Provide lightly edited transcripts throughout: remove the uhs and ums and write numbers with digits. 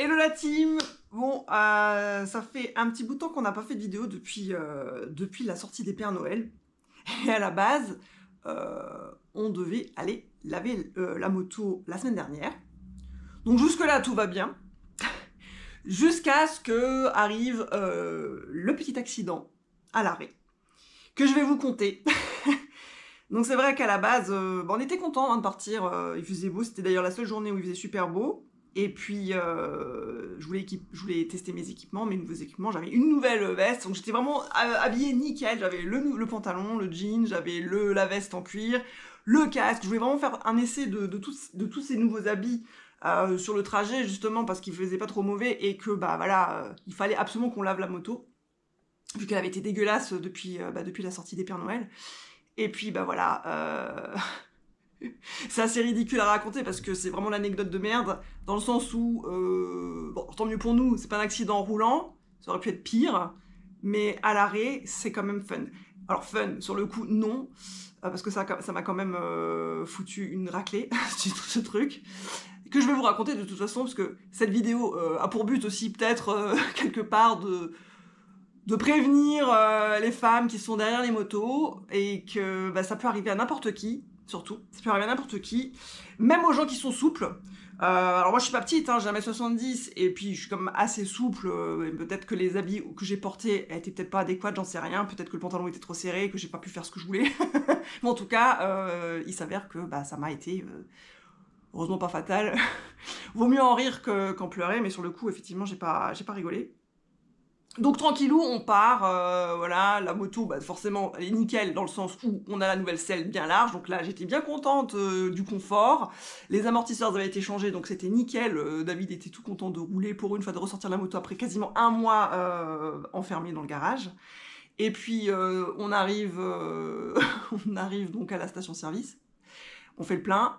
Hello la team. Bon, ça fait un petit bout de temps qu'on n'a pas fait de vidéo depuis la sortie des Pères Noël. Et à la base, on devait aller laver la moto la semaine dernière. Donc jusque-là, tout va bien. Jusqu'à ce que arrive le petit accident à l'arrêt, que je vais vous conter. Donc c'est vrai qu'à la base, on était contents de partir, il faisait beau, c'était d'ailleurs la seule journée où il faisait super beau. Et puis, je voulais tester mes équipements, mes nouveaux équipements. J'avais une nouvelle veste, donc j'étais vraiment habillée nickel. J'avais le pantalon, le jean, j'avais la veste en cuir, le casque. Je voulais vraiment faire un essai de tous ces nouveaux habits sur le trajet, justement, parce qu'il faisait pas trop mauvais et que, il fallait absolument qu'on lave la moto, vu qu'elle avait été dégueulasse depuis la sortie des Pères Noël. Et puis, c'est assez ridicule à raconter parce que c'est vraiment l'anecdote de merde, dans le sens où, tant mieux pour nous, c'est pas un accident roulant, ça aurait pu être pire, mais à l'arrêt, c'est quand même fun. Alors fun, sur le coup, non, parce que ça m'a quand même foutu une raclée, ce truc, que je vais vous raconter de toute façon, parce que cette vidéo a pour but aussi peut-être, quelque part, de prévenir les femmes qui sont derrière les motos, et que ça peut arriver à n'importe qui, surtout, ça peut arriver à n'importe qui, même aux gens qui sont souples. Alors moi je suis pas petite, j'ai 1m70, et puis je suis comme assez souple, peut-être que les habits que j'ai portés étaient peut-être pas adéquats, j'en sais rien, peut-être que le pantalon était trop serré, que j'ai pas pu faire ce que je voulais, mais en tout cas, il s'avère que ça m'a été, heureusement pas fatal, vaut mieux en rire qu'en pleurer, mais sur le coup, effectivement, j'ai pas rigolé. Donc tranquillou, on part, voilà, la moto, forcément, elle est nickel dans le sens où on a la nouvelle selle bien large, donc là j'étais bien contente du confort, les amortisseurs avaient été changés, donc c'était nickel, David était tout content de rouler pour une fois, de ressortir la moto après quasiment un mois enfermé dans le garage, et puis on arrive donc à la station-service, on fait le plein,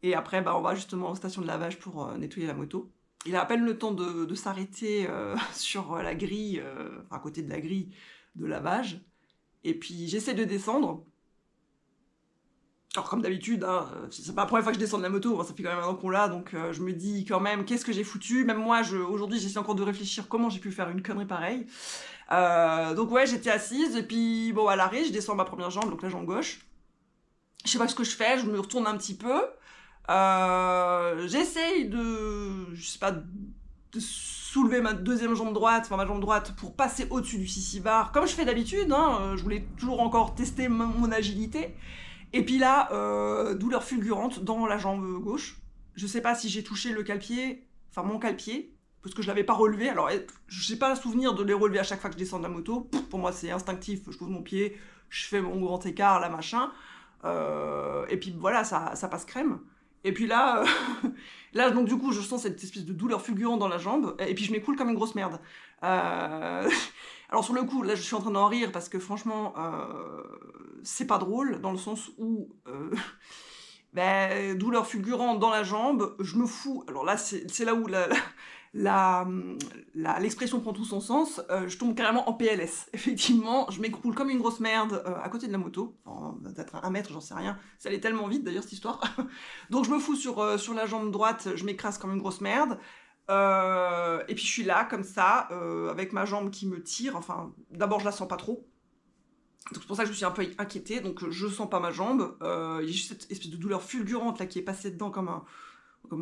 et après on va justement aux stations de lavage pour nettoyer la moto. Il a à peine le temps de s'arrêter sur la grille, à côté de la grille de lavage. Et puis j'essaie de descendre. Alors comme d'habitude, c'est pas la première fois que je descends de la moto, ça fait quand même un an qu'on l'a, donc je me dis quand même, qu'est-ce que j'ai foutu? Même moi, aujourd'hui, j'essaie encore de réfléchir comment j'ai pu faire une connerie pareille. Donc ouais, j'étais assise, et puis bon, à l'arrêt, je descends ma première jambe, donc la jambe gauche. Je sais pas ce que je fais, je me retourne un petit peu. J'essaye de soulever ma deuxième jambe droite, ma jambe droite, pour passer au-dessus du sissi-bar, comme je fais d'habitude, je voulais toujours encore tester mon agilité. Et puis là, douleur fulgurante dans la jambe gauche. Je sais pas si j'ai touché le cale-pied, mon cale-pied, parce que je l'avais pas relevé. Alors, j'ai pas le souvenir de les relever à chaque fois que je descends de la moto. Pour moi, c'est instinctif, je pose mon pied, je fais mon grand écart, là, machin. Et puis voilà, ça passe crème. Et puis là, donc du coup, je sens cette espèce de douleur fulgurante dans la jambe, et puis je m'écoule comme une grosse merde. Alors sur le coup, là, je suis en train d'en rire, parce que franchement, c'est pas drôle, dans le sens où, douleur fulgurante dans la jambe, je me fous. Alors là, c'est là où l'expression prend tout son sens, je tombe carrément en PLS. Effectivement, je m'écroule comme une grosse merde à côté de la moto, peut-être 1 mètre, j'en sais rien, ça allait tellement vite d'ailleurs cette histoire. Donc je me fous sur la jambe droite, je m'écrase comme une grosse merde, et puis je suis là comme ça, avec ma jambe qui me tire, d'abord je la sens pas trop, donc c'est pour ça que je me suis un peu inquiétée, donc je sens pas ma jambe, il y a juste cette espèce de douleur fulgurante là qui est passée dedans comme un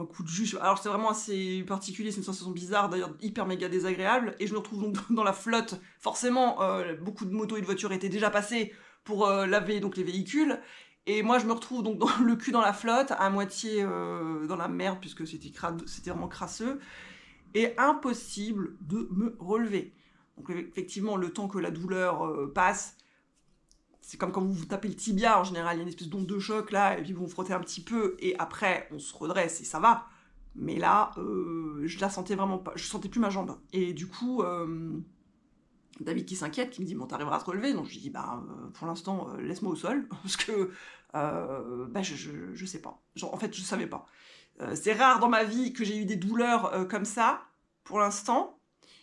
coup de jus. Alors c'est vraiment assez particulier, c'est une sensation bizarre, d'ailleurs hyper méga désagréable, et je me retrouve donc dans la flotte. Forcément, beaucoup de motos et de voitures étaient déjà passées pour laver donc les véhicules, et moi je me retrouve donc dans le cul dans la flotte, à moitié dans la merde, puisque c'était vraiment crasseux, et impossible de me relever. Donc effectivement, le temps que la douleur passe, c'est comme quand vous vous tapez le tibia, en général, il y a une espèce d'onde de choc là, et puis vous frottez un petit peu, et après, on se redresse, et ça va. Mais là, je la sentais vraiment pas, je sentais plus ma jambe. Et du coup, David qui s'inquiète, qui me dit, bon, t'arriveras à te relever? Donc je lui dis, pour l'instant, laisse-moi au sol, parce que, je sais pas. En fait, je savais pas. C'est rare dans ma vie que j'ai eu des douleurs comme ça, pour l'instant.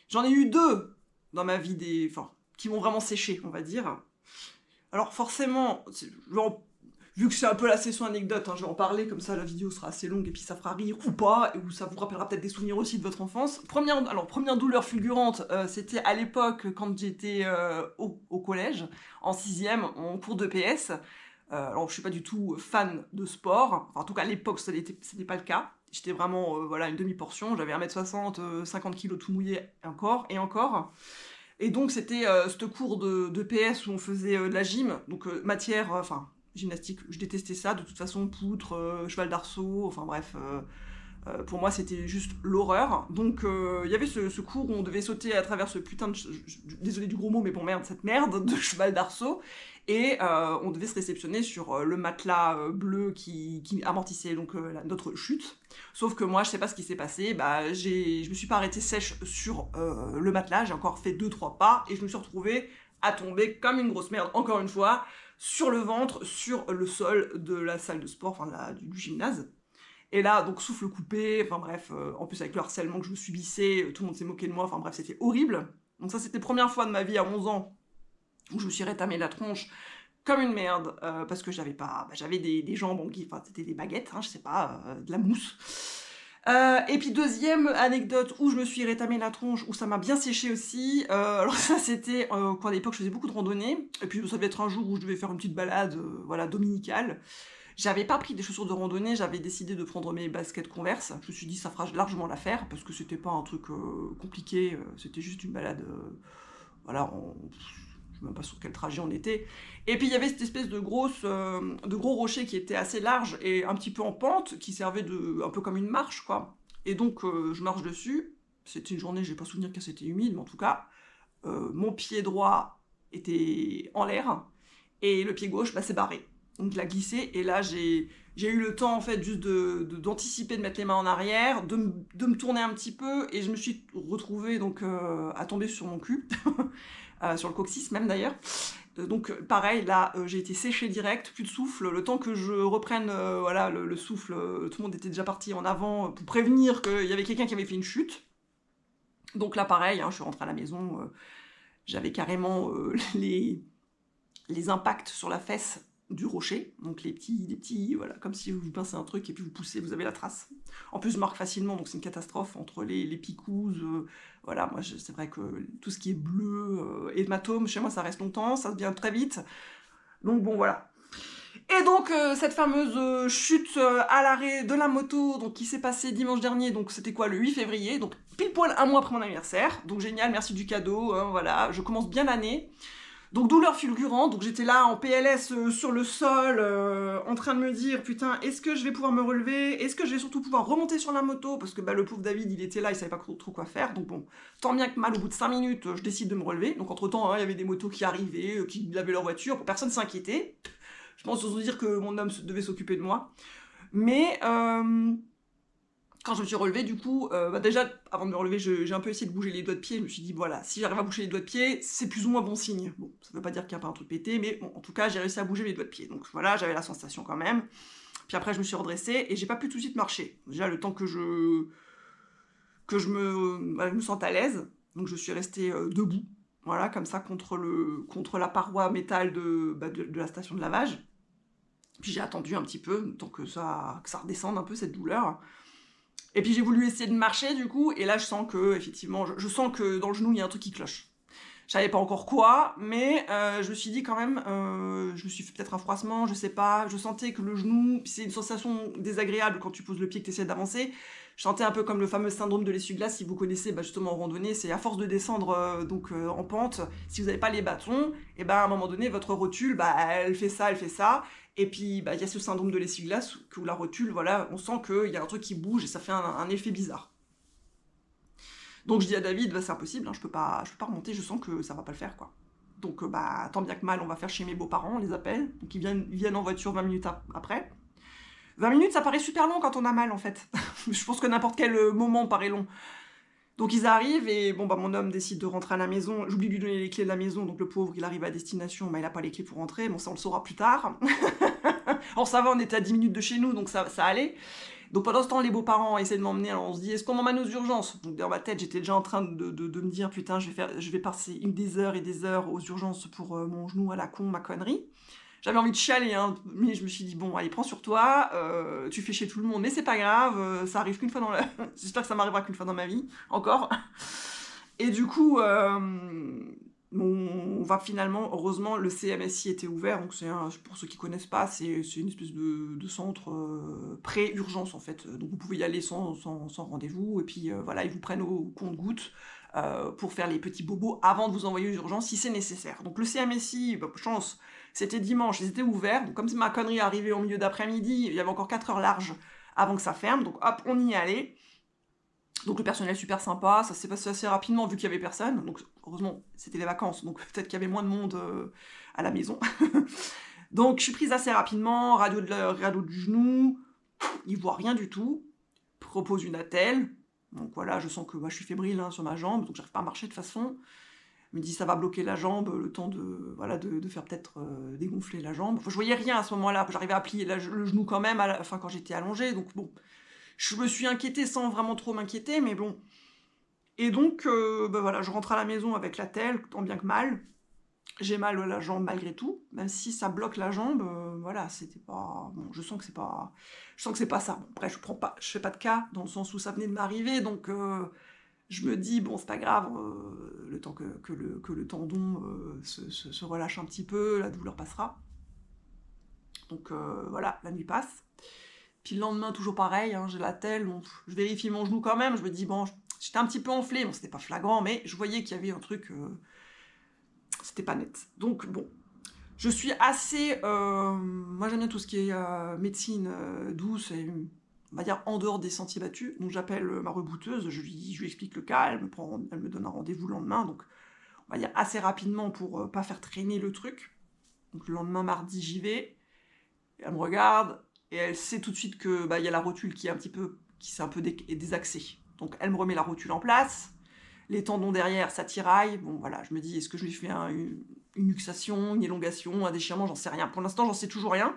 J'en ai eu 2 dans ma vie, qui m'ont vraiment séché, on va dire. Alors forcément, vu que c'est un peu la session anecdote, hein, je vais en parler, comme ça la vidéo sera assez longue et puis ça fera rire ou pas, ou ça vous rappellera peut-être des souvenirs aussi de votre enfance. Première douleur fulgurante, c'était à l'époque quand j'étais au collège, en 6e, en cours de PS. Alors je suis pas du tout fan de sport, enfin en tout cas à l'époque ce n'était pas le cas. J'étais vraiment voilà, une demi-portion, j'avais 1m60, 50 kg tout mouillé encore et encore. Et donc c'était ce cours de PS où on faisait de la gym, donc matière, enfin gymnastique, je détestais ça, de toute façon, poutre, cheval d'arceau, enfin bref, pour moi c'était juste l'horreur. Donc il y avait ce cours où on devait sauter à travers ce putain de, désolé du gros mot, mais bon merde, cette merde de cheval d'arceau, et on devait se réceptionner sur le matelas bleu qui amortissait donc notre chute. Sauf que moi, je sais pas ce qui s'est passé, bah, je me suis pas arrêtée sèche sur le matelas, j'ai encore fait 2-3 pas, et je me suis retrouvée à tomber comme une grosse merde, encore une fois, sur le ventre, sur le sol de la salle de sport, enfin du gymnase. Et là, donc souffle coupé, enfin bref, en plus avec le harcèlement que je me subissais, tout le monde s'est moqué de moi, enfin bref, c'était horrible. Donc ça, c'était la première fois de ma vie à 11 ans où je me suis rétamé la tronche comme une merde, parce que j'avais pas, j'avais des jambes en guille, enfin c'était des baguettes, hein, je sais pas, de la mousse. Et puis deuxième anecdote où je me suis rétamé la tronche, où ça m'a bien séché aussi, alors ça c'était quand à l'époque je faisais beaucoup de randonnées, et puis ça devait être un jour où je devais faire une petite balade, voilà, dominicale. J'avais pas pris des chaussures de randonnée, j'avais décidé de prendre mes baskets Converse. Je me suis dit ça fera largement l'affaire, parce que c'était pas un truc compliqué, c'était juste une balade, voilà, je sais même pas sur quel trajet on était. Et puis il y avait cette espèce de gros rocher qui était assez large et un petit peu en pente, qui servait un peu comme une marche, quoi. Et donc je marche dessus. C'était une journée, j'ai pas souvenir que c'était humide, mais en tout cas, mon pied droit était en l'air et le pied gauche s'est barré. Donc il a glissé et là j'ai eu le temps en fait juste d'anticiper, de mettre les mains en arrière, de me tourner un petit peu, et je me suis retrouvée donc à tomber sur mon cul. Sur le coccyx même d'ailleurs. Donc pareil, là j'ai été séchée direct, plus de souffle, le temps que je reprenne voilà, le souffle, tout le monde était déjà parti en avant pour prévenir qu'il y avait quelqu'un qui avait fait une chute. Donc là pareil, hein, je suis rentrée à la maison, j'avais carrément les impacts sur la fesse du rocher, donc les petits, voilà, comme si vous pincez un truc et puis vous poussez, vous avez la trace. En plus, je marque facilement, donc c'est une catastrophe entre les picouzes, voilà, moi c'est vrai que tout ce qui est bleu, hématome, chez moi ça reste longtemps, ça se vient très vite, donc bon voilà. Et donc cette fameuse chute à l'arrêt de la moto, donc qui s'est passée dimanche dernier, donc c'était quoi, le 8 février, donc pile poil un mois après mon anniversaire, donc génial, merci du cadeau, hein, voilà, je commence bien l'année. Donc douleur fulgurante, donc j'étais là en PLS sur le sol, en train de me dire, putain, est-ce que je vais pouvoir me relever? Est-ce que je vais surtout pouvoir remonter sur la moto? Parce que le pauvre David, il était là, il savait pas trop quoi faire, donc bon, tant bien que mal, au bout de 5 minutes, je décide de me relever. Donc entre-temps, hein, il y avait des motos qui arrivaient, qui lavaient leur voiture, personne s'inquiétait. Je pense surtout dire que mon homme devait s'occuper de moi. Mais quand je me suis relevée, du coup, déjà, avant de me relever, j'ai un peu essayé de bouger les doigts de pied. Je me suis dit, voilà, si j'arrive à bouger les doigts de pied, c'est plus ou moins bon signe. Bon, ça veut pas dire qu'il n'y a pas un truc pété, mais bon, en tout cas, j'ai réussi à bouger les doigts de pied. Donc voilà, j'avais la sensation quand même. Puis après, je me suis redressée et j'ai pas pu tout de suite marcher. Déjà, le temps que je me sente à l'aise. Donc je suis restée debout, voilà, comme ça, contre la paroi métal de la station de lavage. Puis j'ai attendu un petit peu, tant que ça redescende un peu, cette douleur. Et puis j'ai voulu essayer de marcher du coup, et là je sens que, effectivement, je sens que dans le genou il y a un truc qui cloche. Je savais pas encore quoi, mais je me suis dit quand même, je me suis fait peut-être un froissement, je sais pas, je sentais que le genou, c'est une sensation désagréable quand tu poses le pied que tu essaies d'avancer. Je sentais un peu comme le fameux syndrome de l'essuie-glace, si vous connaissez justement en randonnée, c'est à force de descendre en pente, si vous n'avez pas les bâtons, et à un moment donné, votre rotule, elle fait ça, et puis il y a ce syndrome de l'essuie-glace, où la rotule, voilà, on sent qu'il y a un truc qui bouge, et ça fait un effet bizarre. Donc je dis à David, c'est impossible, hein, je peux pas remonter, je sens que ça va pas le faire, quoi. Donc tant bien que mal, on va faire chez mes beaux-parents, on les appelle, donc ils viennent en voiture 20 minutes après. 20 minutes, ça paraît super long quand on a mal, en fait. Je pense que n'importe quel moment paraît long. Donc ils arrivent, et mon homme décide de rentrer à la maison. J'oublie de lui donner les clés de la maison, donc le pauvre, il arrive à destination, il n'a pas les clés pour rentrer. Bon, ça, on le saura plus tard. Alors ça va, on était à 10 minutes de chez nous, donc ça allait. Donc pendant ce temps, les beaux-parents essaient de m'emmener, alors on se dit, est-ce qu'on m'emmène aux urgences? Donc dans ma tête, j'étais déjà en train de me dire, putain, je vais passer des heures et des heures aux urgences pour mon genou à la con, ma connerie. J'avais envie de chialer, hein, mais je me suis dit, bon, allez, prends sur toi, tu fais chier tout le monde, mais c'est pas grave, ça arrive qu'une fois dans la... J'espère que ça m'arrivera qu'une fois dans ma vie, encore. Et du coup, on va finalement, heureusement, le CMSI était ouvert, donc pour ceux qui connaissent pas, c'est une espèce de centre pré-urgence, en fait. Donc vous pouvez y aller sans rendez-vous, et puis voilà, ils vous prennent au compte-gouttes pour faire les petits bobos avant de vous envoyer aux urgences si c'est nécessaire. Donc le CMSI, bah, chance, c'était dimanche, ils étaient ouverts, donc comme ma connerie est arrivée au milieu d'après-midi, il y avait encore 4 heures larges avant que ça ferme, donc hop, on y est allé. Donc le personnel super sympa, ça s'est passé assez rapidement vu qu'il y avait personne. Donc heureusement, c'était les vacances, donc peut-être qu'il y avait moins de monde à la maison. Donc je suis prise assez rapidement, radio du genou, il voit rien du tout, propose une attelle. Donc voilà, je sens que je suis fébrile sur ma jambe, donc j'arrive pas à marcher de toute façon. Il me dit ça va bloquer la jambe, le temps de faire peut-être dégonfler la jambe. Enfin, je voyais rien à ce moment-là, j'arrivais à plier le genou quand même, quand j'étais allongée, donc bon. Je me suis inquiétée sans vraiment trop m'inquiéter, mais bon. Et donc, voilà, je rentre à la maison avec la telle, tant bien que mal. J'ai mal à la jambe malgré tout, même si ça bloque la jambe, voilà, c'était pas... Bon, je sens que c'est pas ça. Bon, après, je fais pas de cas, dans le sens où ça venait de m'arriver, donc je me dis, bon, c'est pas grave, le temps que le tendon se relâche un petit peu, la douleur passera. Donc voilà, la nuit passe. Puis le lendemain, toujours pareil, hein, j'ai la telle, bon, je vérifie mon genou quand même, je me dis, bon, j'étais un petit peu enflée, bon, c'était pas flagrant, mais je voyais qu'il y avait un truc, c'était pas net. Donc bon, je suis assez, moi j'aime bien tout ce qui est médecine douce, et on va dire en dehors des sentiers battus, donc j'appelle ma rebouteuse, je lui explique le cas, elle me donne un rendez-vous le lendemain, donc on va dire assez rapidement pour pas faire traîner le truc. Donc le lendemain, mardi, j'y vais, elle me regarde, et elle sait tout de suite que y a la rotule qui s'est un peu désaxée. Donc elle me remet la rotule en place, les tendons derrière, ça tiraille. Bon voilà, je me dis, est-ce que je lui fais une luxation, une élongation, un déchirement, j'en sais rien. Pour l'instant, j'en sais toujours rien.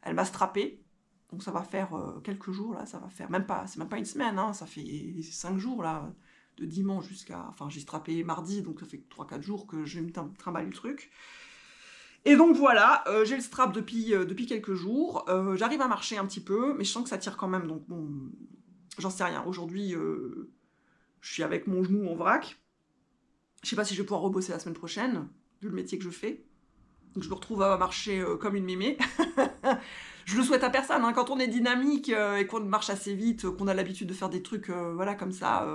Elle m'a strappé, donc ça va faire quelques jours, là, ça va faire, c'est même pas une semaine, hein, ça fait 5 jours, là, de dimanche jusqu'à... Enfin, j'ai strappé mardi, donc ça fait 3-4 jours que je me trimballe le truc. Et donc voilà, j'ai le strap depuis quelques jours, j'arrive à marcher un petit peu, mais je sens que ça tire quand même, donc bon, j'en sais rien. Aujourd'hui, je suis avec mon genou en vrac, je sais pas si je vais pouvoir rebosser la semaine prochaine, vu le métier que je fais, donc je me retrouve à marcher comme une mémé. Je le souhaite à personne, hein. Quand on est dynamique et qu'on marche assez vite, qu'on a l'habitude de faire des trucs voilà, comme ça,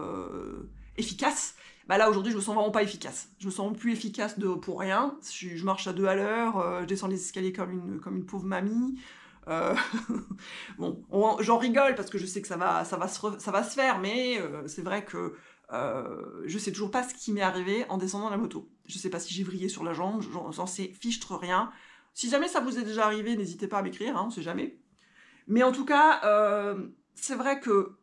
efficaces, bah là aujourd'hui je me sens vraiment pas efficace. Je me sens plus efficace pour rien. Je marche à 2 à l'heure, je descends les escaliers comme une pauvre mamie. Bon, j'en rigole parce que je sais que ça va se faire, mais c'est vrai que je sais toujours pas ce qui m'est arrivé en descendant la moto. Je sais pas si j'ai vrillé sur la jambe, j'en sais fichtre rien. Si jamais ça vous est déjà arrivé, n'hésitez pas à m'écrire, hein, on sait jamais. Mais en tout cas, c'est vrai que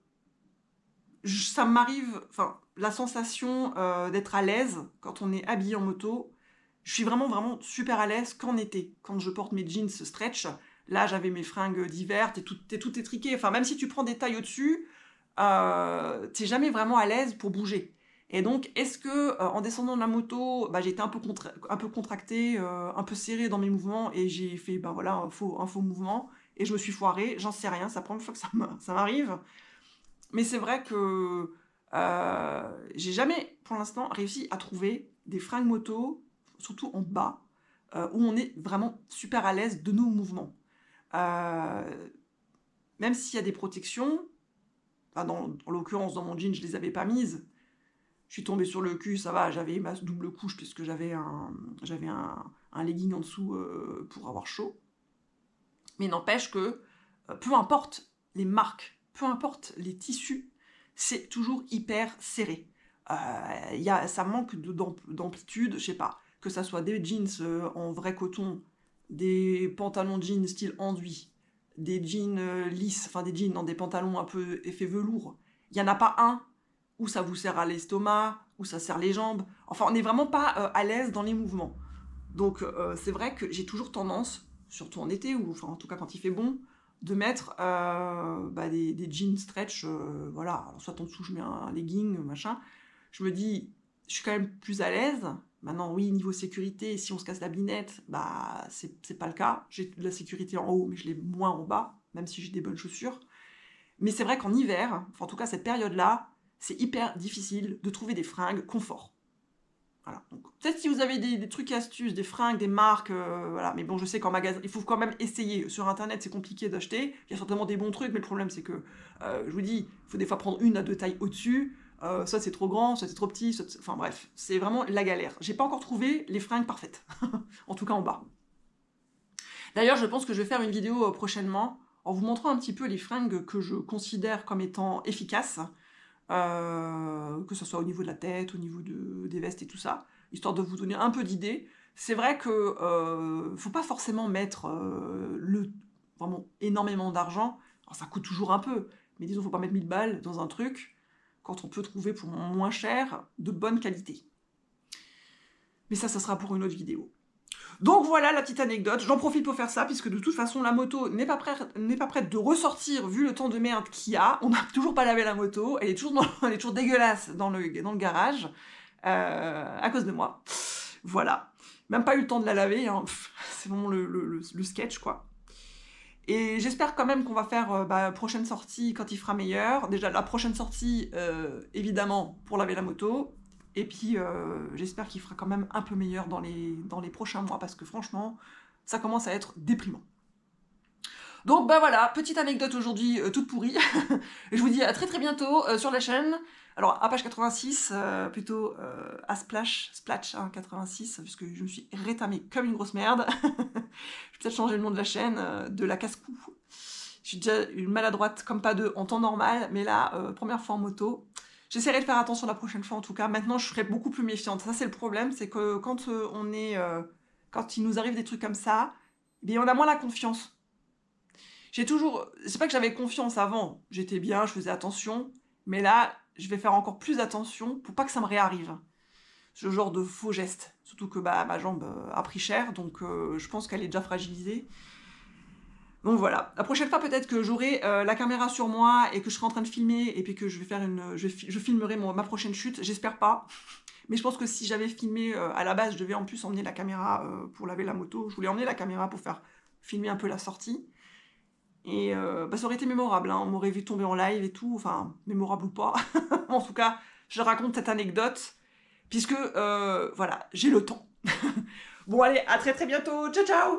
ça m'arrive, enfin, la sensation d'être à l'aise quand on est habillé en moto, je suis vraiment, vraiment super à l'aise qu'en été. Quand je porte mes jeans stretch, là, j'avais mes fringues d'hiver, t'es tout étriqué. Enfin, même si tu prends des tailles au-dessus, t'es jamais vraiment à l'aise pour bouger. Et donc, est-ce que en descendant de la moto, j'ai été un peu contractée, un peu serrée dans mes mouvements, et j'ai fait voilà, un faux mouvement, et je me suis foirée, j'en sais rien, c'est la première fois que ça m'arrive. Mais c'est vrai que j'ai jamais, pour l'instant, réussi à trouver des fringues moto, surtout en bas, où on est vraiment super à l'aise de nos mouvements. Même s'il y a des protections, en l'occurrence, dans mon jean, je les avais pas mises. Je suis tombée sur le cul, ça va, j'avais ma double couche puisque j'avais un legging en dessous pour avoir chaud. Mais n'empêche que, peu importe les marques, peu importe les tissus, c'est toujours hyper serré. Ça manque d'amplitude, je sais pas, que ça soit des jeans en vrai coton, des pantalons jeans style enduit, des jeans lisses, enfin des jeans dans des pantalons un peu effet velours. Il n'y en a pas un où ça vous serre à l'estomac, où ça serre les jambes. Enfin, on n'est vraiment pas à l'aise dans les mouvements. Donc, c'est vrai que j'ai toujours tendance, surtout en été, ou enfin, en tout cas quand il fait bon, de mettre des jeans stretch, voilà. Alors, soit en dessous, je mets un legging, machin. Je me dis, je suis quand même plus à l'aise. Maintenant, oui, niveau sécurité, si on se casse la binette, bah, c'est pas le cas. J'ai de la sécurité en haut, mais je l'ai moins en bas, même si j'ai des bonnes chaussures. Mais c'est vrai qu'en hiver, enfin, en tout cas cette période-là, c'est hyper difficile de trouver des fringues confort. Voilà. Donc, peut-être si vous avez des trucs et astuces, des fringues, des marques, voilà. Mais bon, je sais qu'en magasin, il faut quand même essayer. Sur Internet, c'est compliqué d'acheter. Il y a certainement des bons trucs, mais le problème, c'est que, je vous dis, il faut des fois prendre 1 à 2 tailles au-dessus. Soit c'est trop grand, soit c'est trop petit, enfin bref, c'est vraiment la galère. J'ai pas encore trouvé les fringues parfaites, en tout cas en bas. D'ailleurs, je pense que je vais faire une vidéo prochainement en vous montrant un petit peu les fringues que je considère comme étant efficaces, que ce soit au niveau de la tête, au niveau des vestes et tout ça, histoire de vous donner un peu d'idées. C'est vrai que faut pas forcément mettre vraiment énormément d'argent. Alors ça coûte toujours un peu, mais disons, faut pas mettre 1000 balles dans un truc quand on peut trouver pour moins cher de bonne qualité. Mais ça sera pour une autre vidéo. Donc voilà la petite anecdote, j'en profite pour faire ça, puisque de toute façon la moto n'est pas prête de ressortir vu le temps de merde qu'il y a. On n'a toujours pas lavé la moto, elle est toujours dégueulasse dans le garage, à cause de moi. Voilà, même pas eu le temps de la laver, hein. C'est vraiment le sketch quoi. Et j'espère quand même qu'on va faire prochaine sortie quand il fera meilleur. Déjà la prochaine sortie, évidemment, pour laver la moto. Et puis, j'espère qu'il fera quand même un peu meilleur dans les prochains mois, parce que franchement, ça commence à être déprimant. Donc, bah voilà, petite anecdote aujourd'hui, toute pourrie. Je vous dis à très très bientôt sur la chaîne. Alors, à page 86, plutôt à Splash 86, puisque je me suis rétamée comme une grosse merde. Je vais peut-être changer le nom de la chaîne, de la casse-cou. Je suis déjà une maladroite comme pas deux en temps normal, mais là, première fois en moto. J'essaierai de faire attention la prochaine fois en tout cas. Maintenant, je serai beaucoup plus méfiante. Ça, c'est le problème, c'est que quand quand il nous arrive des trucs comme ça, eh bien, on a moins la confiance. C'est pas que j'avais confiance avant. J'étais bien, je faisais attention. Mais là, je vais faire encore plus attention pour pas que ça me réarrive. Ce genre de faux gestes. Surtout que ma jambe a pris cher, donc je pense qu'elle est déjà fragilisée. Donc voilà, la prochaine fois peut-être que j'aurai la caméra sur moi et que je serai en train de filmer et puis que je vais faire je filmerai ma prochaine chute, j'espère pas. Mais je pense que si j'avais filmé à la base, je devais en plus emmener la caméra pour laver la moto. Je voulais emmener la caméra pour faire filmer un peu la sortie. Et ça aurait été mémorable, hein. On m'aurait vu tomber en live et tout, enfin, mémorable ou pas. En tout cas, je raconte cette anecdote, puisque, voilà, j'ai le temps. Bon allez, à très très bientôt, ciao ciao.